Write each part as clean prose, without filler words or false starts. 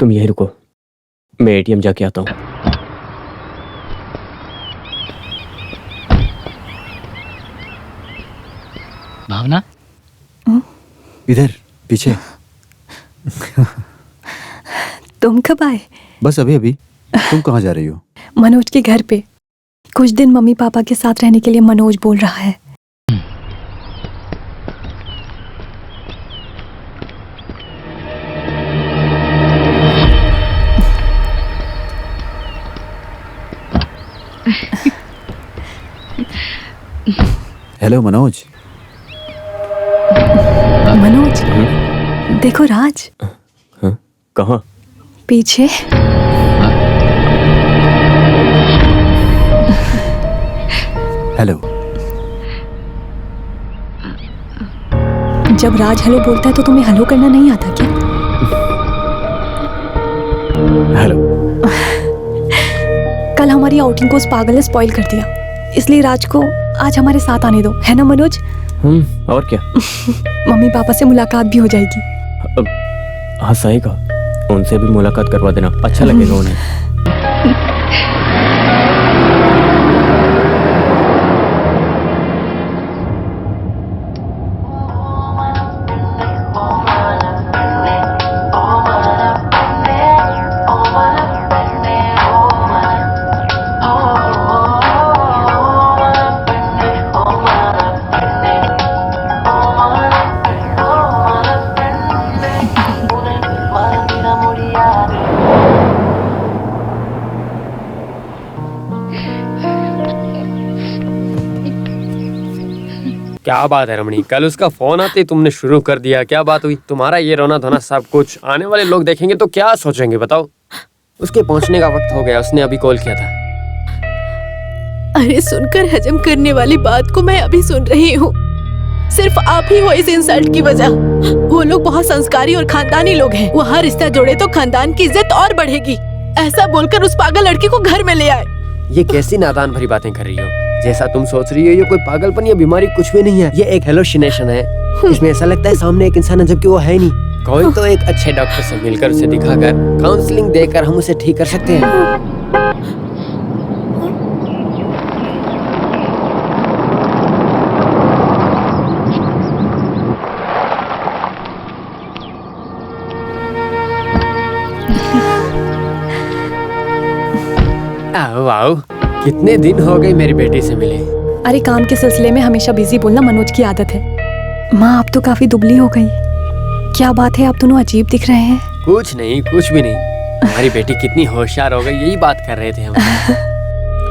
तुम यहीं रुको, मैं एटीएम जाके आता हूँ। भावना, इधर पीछे। तुम कब आए? बस अभी अभी। तुम कहाँ जा रही हो? मनोज के घर पे। कुछ दिन मम्मी पापा के साथ रहने के लिए मनोज बोल रहा है। हेलो मनोज। मनोज, देखो राज। कहाँ? पीछे। हेलो। जब राज हेलो बोलता है तो तुम्हें हेलो करना नहीं आता क्या? हेलो। कल हमारी आउटिंग को उस पागल ने स्पॉइल कर दिया, इसलिए राज को आज हमारे साथ आने दो, है ना मनोज? और क्या? मम्मी पापा से मुलाकात भी हो जाएगी। हाँ सही कहा, उनसे भी मुलाकात करवा देना, अच्छा लगेगा उन्हें। क्या बात है रमणी, कल उसका फोन आते ही तुमने शुरू कर दिया। क्या बात हुई? तुम्हारा ये रोना धोना सब कुछ आने वाले लोग देखेंगे तो क्या सोचेंगे बताओ? उसके पहुंचने का वक्त हो गया, उसने अभी कॉल किया था। अरे सुनकर हजम करने वाली बात को मैं अभी सुन रही हूँ। सिर्फ आप ही हो इस इंसल्ट की वजह। वो लोग बहुत संस्कारी और खानदानी लोग हैं। वो हर रिश्ता जोड़े तो खानदान की इज्जत और बढ़ेगी। ऐसा बोलकर उस पागल लड़की को घर में ले आए। ये कैसी नादान भरी बातें कर रही हो? जैसा तुम सोच रही हो ये कोई पागलपन या बीमारी कुछ भी नहीं है। ये एक हेलोसिनेशन है। इसमें ऐसा लगता है सामने एक इंसान है जबकि वो है नहीं। कोई तो एक अच्छे डॉक्टर से मिलकर उसे दिखाकर काउंसलिंग देकर हम उसे ठीक कर सकते हैं। आओ आओ, कितने दिन हो गए मेरी बेटी से मिले। अरे काम के सिलसिले में हमेशा बिजी बोलना मनोज की आदत है। माँ आप तो काफी दुबली हो गई। क्या बात है, आप दोनों अजीब दिख रहे हैं। कुछ नहीं, कुछ भी नहीं। हमारी बेटी कितनी होशियार हो गई, यही बात कर रहे थे हम।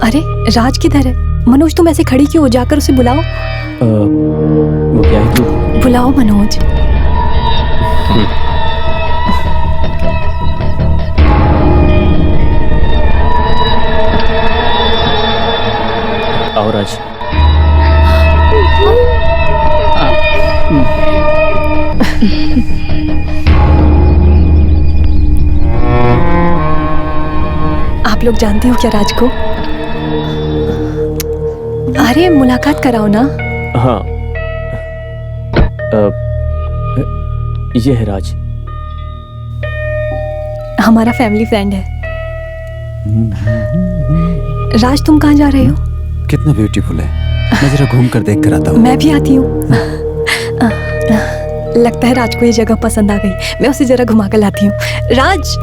अरे राज किधर है? मनोज तुम ऐसे खड़ी क्यों हो? जाकर उसे बुलाओ। वो क्या है कि... बुलाओ मनोज। आओ राज। आप लोग जानते हो क्या राज को? अरे मुलाकात कराओ ना। हाँ, ये है राज, हमारा फैमिली फ्रेंड है। राज तुम कहाँ जा रहे हो? कितना ब्यूटीफुल है। मैं जरा घूम कर देख कर आता हूँ। मैं भी आती हूँ। लगता है राज को ये जगह पसंद आ गई। मैं उसे जरा घुमा कर लाती हूँ। राज,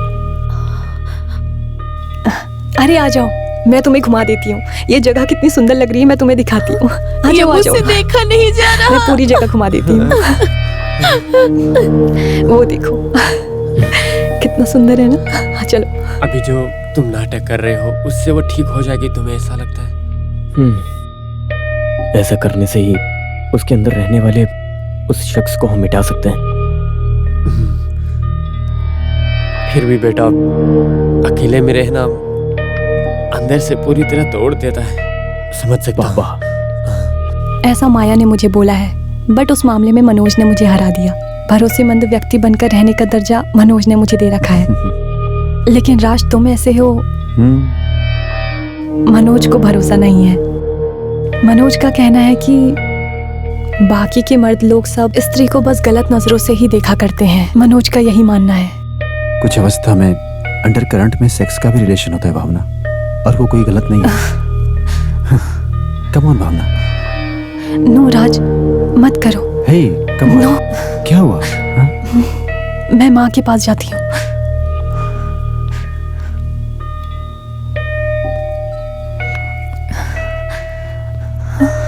अरे आ जाओ, मैं तुम्हें घुमा देती हूँ। ये जगह कितनी सुंदर लग रही है, मैं तुम्हें दिखाती हूँ। आ जाओ, आ जाओ। देखा नहीं जा रहा। मैं पूरी जगह घुमा देती हूँ। वो देखो कितना सुंदर है ना। चलो। अभी जो तुम नाटक कर रहे हो उससे वो ठीक हो जाएगी, तुम्हें ऐसा लगता है? ऐसा करने से ही उसके अंदर रहने वाले उस शख्स को हम मिटा सकते हैं। फिर भी बेटा, अकेले में रहना अंदर से पूरी तरह तोड़ देता है, समझ सकता हूँ। ऐसा माया ने मुझे बोला है, बट उस मामले में मनोज ने मुझे हरा दिया। भरोसेमंद व्यक्ति बनकर रहने का दर्जा मनोज ने मुझे दे रखा है। लेकिन राज तुम ऐसे हो। मनोज को भरोसा नहीं है। मनोज का कहना है कि बाकी के मर्द लोग सब स्त्री को बस गलत नजरों से ही देखा करते हैं। मनोज का यही मानना है। कुछ अवस्था में अंडर करंट में सेक्स का भी रिलेशन होता है भावना, और वो कोई गलत नहीं है। Come on Bhavna. नो राज, मत करो। हे कम ऑन। नो। क्या हुआ? हाँ? मैं माँ के पास जाती हूँ।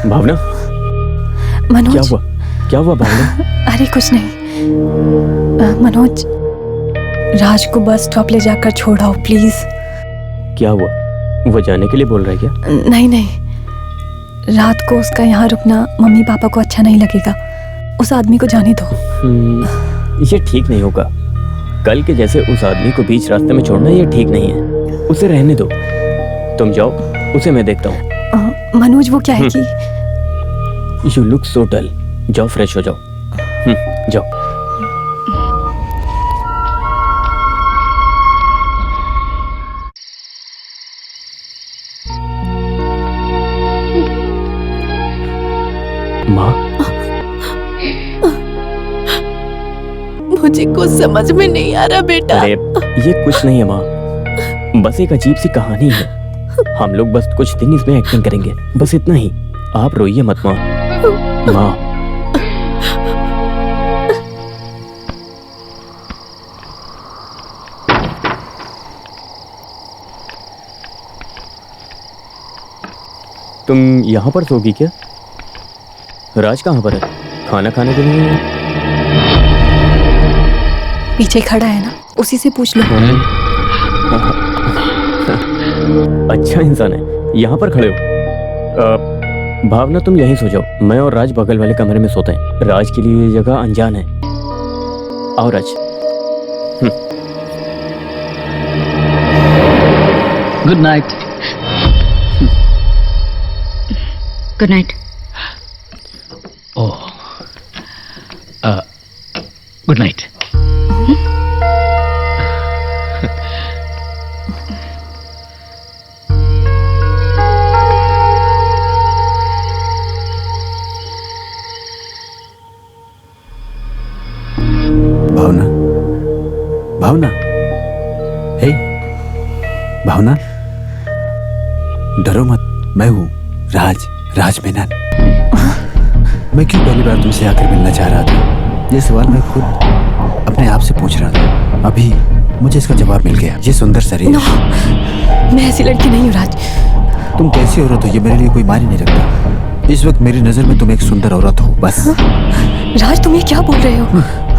भावना, मनोज। क्या हुआ? क्या हुआ भावना? अरे कुछ नहीं। मनोज, राज को बस स्टॉप ले जाकर छोड़ाओ प्लीज। क्या हुआ? वो जाने के लिए बोल रहा है क्या? नहीं नहीं, रात को उसका यहाँ रुकना मम्मी पापा को अच्छा नहीं लगेगा। उस आदमी को जाने दो। ये ठीक नहीं होगा। कल के जैसे उस आदमी को बीच रास्ते में छोड़ना ये ठीक नहीं है। उसे रहने दो। तुम जाओ, उसे मैं देखता हूँ। मनोज, वो क्या है कि यू लुक सो डल। जाओ, फ्रेश हो जाओ। जाओ। माँ, मुझे कुछ समझ में नहीं आ रहा बेटा। अरे ये कुछ नहीं है माँ, बस एक अजीब सी कहानी है। हम लोग बस कुछ दिन इसमें एक्टिंग करेंगे, बस इतना ही। आप रोइए मत माँ। माँ, तुम यहाँ पर सोगी क्या? राज कहाँ पर है? खाना खाने के लिए? पीछे खड़ा है ना, उसी से पूछ लो। अच्छा इंसान है, यहाँ पर खड़े हो। भावना, तुम यहीं सो जाओ। मैं और राज बगल वाले कमरे में सोते हैं। राज के लिए ये जगह अनजान है। आओ Raj. Good night. Good night. Oh, good night. Bhavna, Bhavna, हे भावना, डरो मत। मैं हूँ राज मेनन। मैं क्यों पहली बार तुमसे आकर मिलना चाह रहा था, ये सवाल मैं खुद अपने आप से पूछ रहा था। अभी मुझे इसका जवाब मिल गया। ये सुंदर शरीर। नो, मैं ऐसी लड़की नहीं हूँ राज। तुम कैसी औरत हो ये मेरे लिए कोई मायने नहीं रखता। इस वक्त मेरी नजर में तुम एक सुंदर औरत हो, बस। राज, तुम ये क्या बोल रहे हो?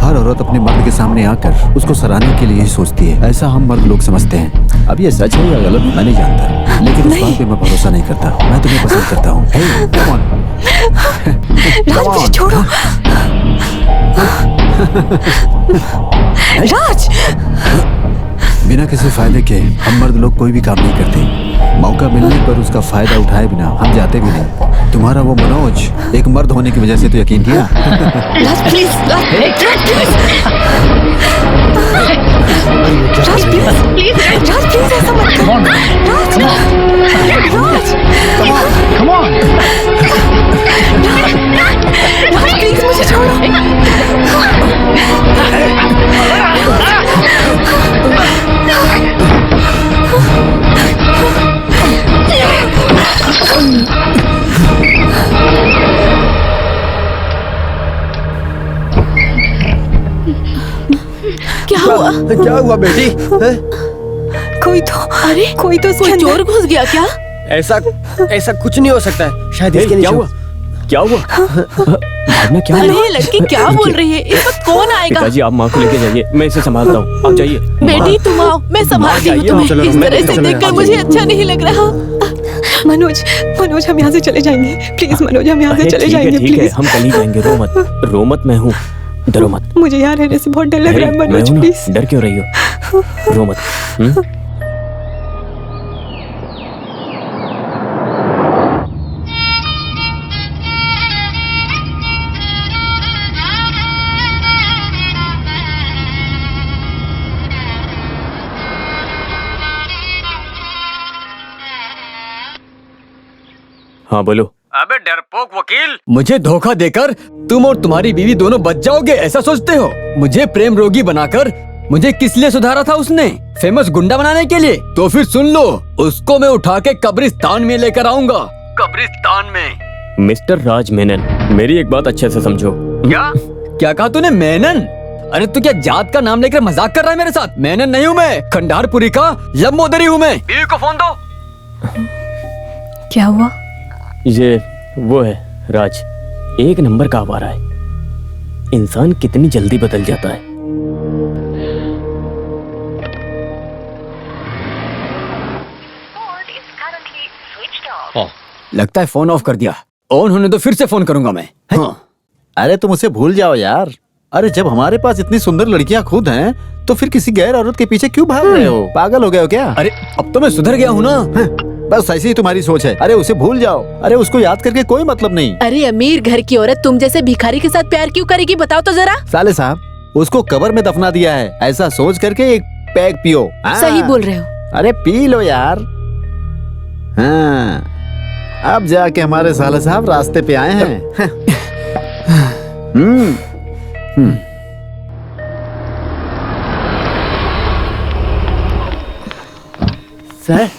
हर औरत अपने मर्द के सामने आकर उसको सराहने के लिए ही सोचती है। ऐसा हम मर्द लोग समझते हैं। अब ये सच है या गलत मैं नहीं जानता, लेकिन इस बात पे मैं भरोसा नहीं करता। मैं तुम्हें पसंद करता हूँ। Hey, come on. राज, मुझे छोड़ो। राज, बिना किसी फायदे के हम मर्द लोग कोई भी काम नहीं करते। मौका मिलने पर उसका फायदा उठाए बिना हम जाते भी नहीं। तुम्हारा वो मनोज एक मर्द होने की वजह से तो यकीन किया। Raj please, Raj please, Raj please, Raj please, ऐसा मत करो। राज, राज, कम ऑन। राज प्लीज, मुझे छोड़ो। क्या हुआ बेटी? कोई तो इसके कोई अंदर- चोर घुस गया क्या? ऐसा कुछ नहीं हो सकता है। शायद इसके क्या नीचे हुआ? क्या हुआ? भावना, क्या अरे हुआ? ये लड़की क्या बोल रही है? इस वक्त कौन आएगा? पिताजी, आप माँ को लेके जाइए, मैं इसे संभालता हूँ। आप जाइए। बेटी तुम आओ, मैं संभालती हूँ जाइए, तुम्हें। चलो, इस मैं तरह देखता से हूँ, देखकर मैं मुझे आ अच्छा नहीं लग रहा। मनोज, हम यहाँ से चले जाएंगे प्लीज। मनोज, हम यहाँ से अरे चले ठीक है, जाएंगे ठीक है, प्लीज। हम कल ही जाएंगे। रो मत, मैं हूँ। डरो मत। मुझे यहाँ रहने से बहुत डर लग रहा है मैं मनोज, हूँ ना, प्लीज। डर क्यों रही हो? रो मत। हाँ बोलो। अबे डरपोक वकील, मुझे धोखा देकर तुम और तुम्हारी बीवी दोनों बच जाओगे ऐसा सोचते हो? मुझे प्रेम रोगी बनाकर मुझे किस लिए सुधारा था उसने? फेमस गुंडा बनाने के लिए? तो फिर सुन लो, उसको मैं उठा के कब्रिस्तान में लेकर आऊंगा। कब्रिस्तान में। मिस्टर राज मेनन, मेरी एक बात अच्छे से समझो। क्या कहा तूने? मेनन? अरे तू क्या जात का नाम लेकर मजाक कर रहा है मेरे साथ? मेनन नहीं हूँ मैं, खंडारपुरी का लंबोदरी हूँ मैं। बीवी को फोन दो। क्या हुआ? ये वो है राज, एक नंबर का आवारा है। इंसान कितनी जल्दी बदल जाता है। लगता है फोन ऑफ कर दिया। ऑन होने तो फिर से फोन करूंगा मैं। हाँ। अरे तुम उसे भूल जाओ यार। अरे जब हमारे पास इतनी सुंदर लड़कियां खुद हैं, तो फिर किसी गैर औरत के पीछे क्यों भाग रहे हो? पागल हो गए हो क्या? अरे अब तो मैं सुधर गया हूँ ना। बस ऐसी ही तुम्हारी सोच है। अरे उसे भूल जाओ। अरे उसको याद करके कोई मतलब नहीं। अरे अमीर घर की औरत तुम जैसे भिखारी के साथ प्यार क्यों करेगी, बताओ तो जरा। साले साहब, उसको कब्र में दफना दिया है, ऐसा सोच करके एक पैग पियो। सही बोल रहे हो। अरे पी लो यार। हाँ, अब जाके हमारे साले साहब रास्ते पे आए हैं। सर,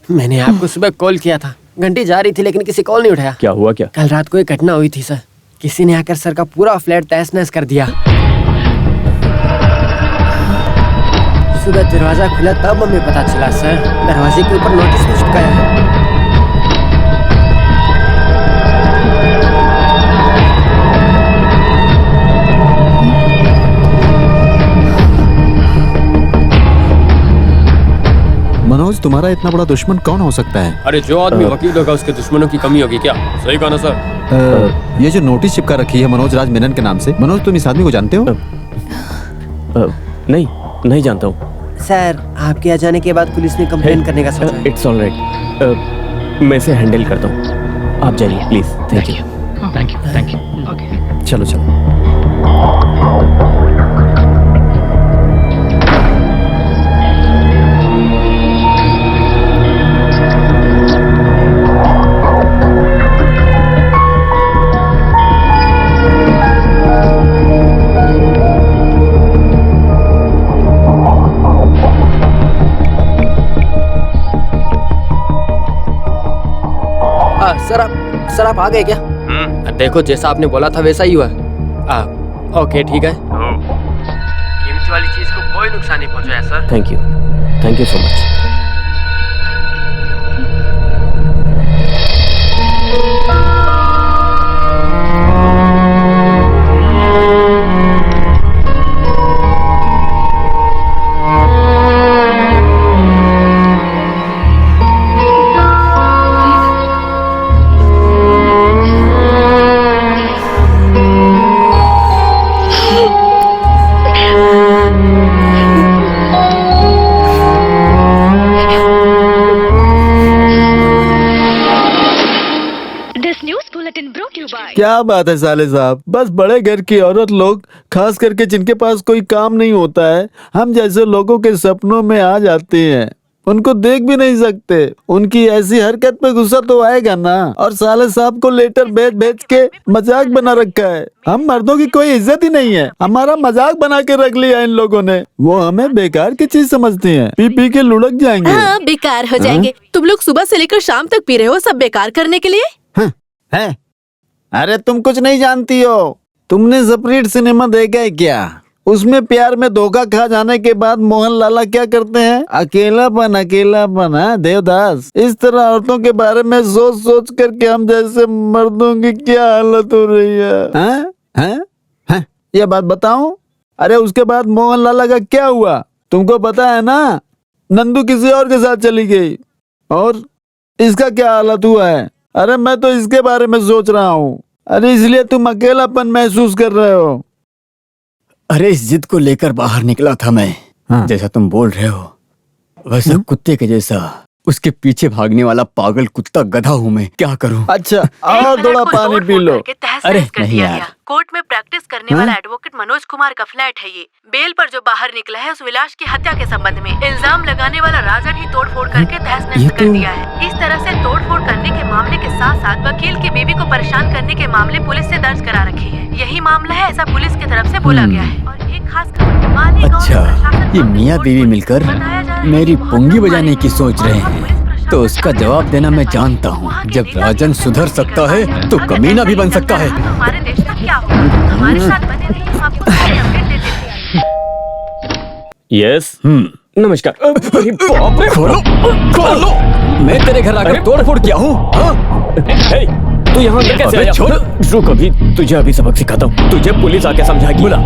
मैंने आपको सुबह कॉल किया था, घंटी जा रही थी लेकिन किसी कॉल नहीं उठाया। क्या हुआ? क्या कल रात को एक घटना हुई थी सर। किसी ने आकर सर का पूरा फ्लैट तहस नहस कर दिया। सुबह दरवाजा खुला तब हमें पता चला सर, दरवाजे के ऊपर नोटिस भी चिपकाया है। मनोज, तुम्हारा इतना बड़ा दुश्मन कौन हो सकता है? अरे जो आदमी वकील होगा उसके दुश्मनों की कमी होगी क्या? सही कहा ना सर? ये जो नोटिस चिपका रखी है मनोज राज मेनन के नाम से, मनोज तुम इस आदमी को जानते हो? नहीं जानता हूँ सर। आपके आ जाने के बाद पुलिस ने कंप्लेन करने का सोचा है। इट्स ऑलराइट, मैं इसे हैंडल करता हूँ। आप जाइए please. Thank you. Thank you. Okay, चलो चलो। सर आप आ गए क्या? देखो जैसा आपने बोला था वैसा ही हुआ। ओके ठीक है। कीमती वाली चीज को कोई नुकसान नहीं पहुंचाया sir. Thank you so much. क्या बात है साले साहब, बस बड़े घर की औरत लोग, खास करके जिनके पास कोई काम नहीं होता है, हम जैसे लोगों के सपनों में आ जाते हैं। उनको देख भी नहीं सकते। उनकी ऐसी हरकत पे गुस्सा तो आएगा ना। और साले साहब को लेटर भेज भेज के मजाक बना रखा है। हम मर्दों की कोई इज्जत ही नहीं है, हमारा मजाक बना के रख लिया इन लोगों ने। वो हमें बेकार की चीज समझते हैं, पी पी के लुढ़क जाएंगे। हाँ, बेकार हो जाएंगे। तुम लोग सुबह से लेकर शाम तक पी रहे हो, सब बेकार करने के लिए। है? अरे तुम कुछ नहीं जानती हो। तुमने स्प्रिट सिनेमा देखा है क्या? उसमें प्यार में धोखा खा जाने के बाद मोहन लाला क्या करते हैं? अकेलापन अकेलापन। है देवदास, इस तरह औरतों के बारे में सोच सोच करके हम जैसे मर्दों की क्या हालत हो रही है। हैं? ये बात बताऊं? अरे उसके बाद मोहन लाला का क्या हुआ तुमको पता है ना? नंदू किसी और के साथ चली गई। और इसका क्या हालत हुआ है? अरे मैं तो इसके बारे में सोच रहा हूँ। अरे इसलिए तुम अकेलापन महसूस कर रहे हो। अरे इस जिद को लेकर बाहर निकला था मैं। हाँ। जैसा तुम बोल रहे हो वैसा कुत्ते के जैसा उसके पीछे भागने वाला पागल कुत्ता गधा हूँ मैं। क्या करूँ? अच्छा, और थोड़ा पानी पी लो। अरे नहीं यार। कोर्ट में प्रैक्टिस करने वाला एडवोकेट मनोज कुमार का फ्लैट है ये। बेल पर जो बाहर निकला है उस विलास की हत्या के संबंध में इल्जाम लगाने वाला राजन ही तोड़फोड़ करके तहस नहस कर दिया है। इस तरह से तोड़फोड़ करने के मामले के साथ साथ वकील की बीवी को परेशान करने के मामले पुलिस से दर्ज करा रखे हैं। यही मामला है, ऐसा पुलिस की तरफ से बोला गया है। और एक अच्छा, ये मियाँ बीवी मिलकर मेरी पुंगी बजाने की सोच रहे हैं, तो उसका जवाब देना मैं जानता हूँ। जब राजन सुधर सकता है तो कमीना भी बन सकता है। यस नमस्कार। अरे बाप रे, खोलो खोलो, मैं तेरे घर आकर तोड़-फोड़ किया हूँ। हे, तू यहाँ अंदर कैसे आया? छोड़। रुक, अभी तुझे अभी सबक सिखाता हूँ। तुझे पुलिस आके समझाएगी। बुला,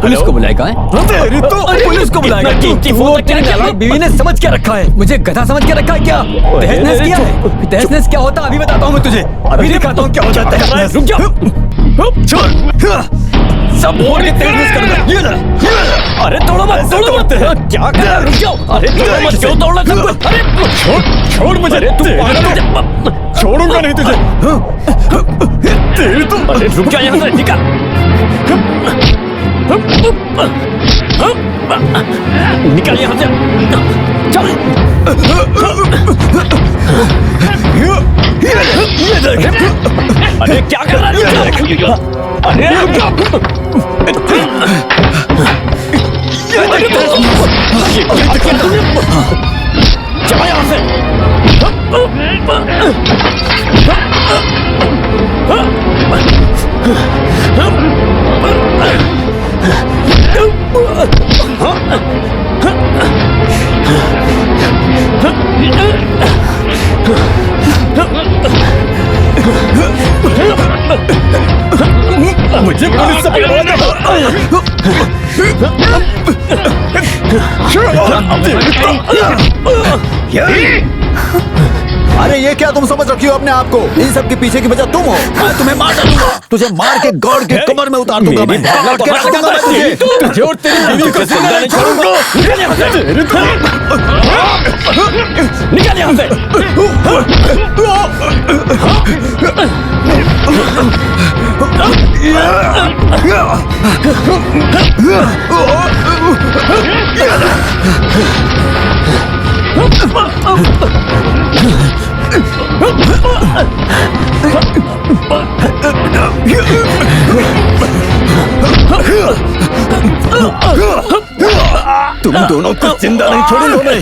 पुलिस को बुलाएगा है? तेरी तो पुलिस को बुलाएगा। वो तेरी नालायक बीवी ने समझ क्या रखा है? मुझे गधा समझ के रखा है क्या? तहस-नहस किया है? तहस-नहस क्या होता अभी बताता हूँ मैं तुझे। अभी दिखाता हूँ क्या होता है तहस-नहस। रुक जाओ, छोड़, सब फोड़ के तहस-नहस करूंगा। ये ले। अरे तोड़ो मत, तोड़ो मत। क्या कर रहा है? रुक जाओ। अरे तोड़ो मत, क्यों तोड़ना सब कुछ? अरे छोड़ मुझे। अरे तू छोड़ूंगा नहीं तुझे। तेरी तो, अरे रुक जा यहाँ से, निकल। निकल यहाँ से, चल। अरे क्या कर रहा है? अरे चला यहाँ से। मुझे पुलिस से पकड़वाना। अरे ये क्या तुम समझ रखी हो अपने आप को? इन सब के पीछे की वजह तुम हो। मैं तुम्हें मार डालूंगा, तुझे मार के गॉड के कमर में उतार दूंगा। मैं लौट के रखूंगा मैं तुझे। तुझे और तेरी बीवी को जिंदा नहीं छोड़ूंगा। निकल यहाँ से, निकल यहाँ से। तुम दोनों को जिंदा नहीं छोड़ूंगा मैं।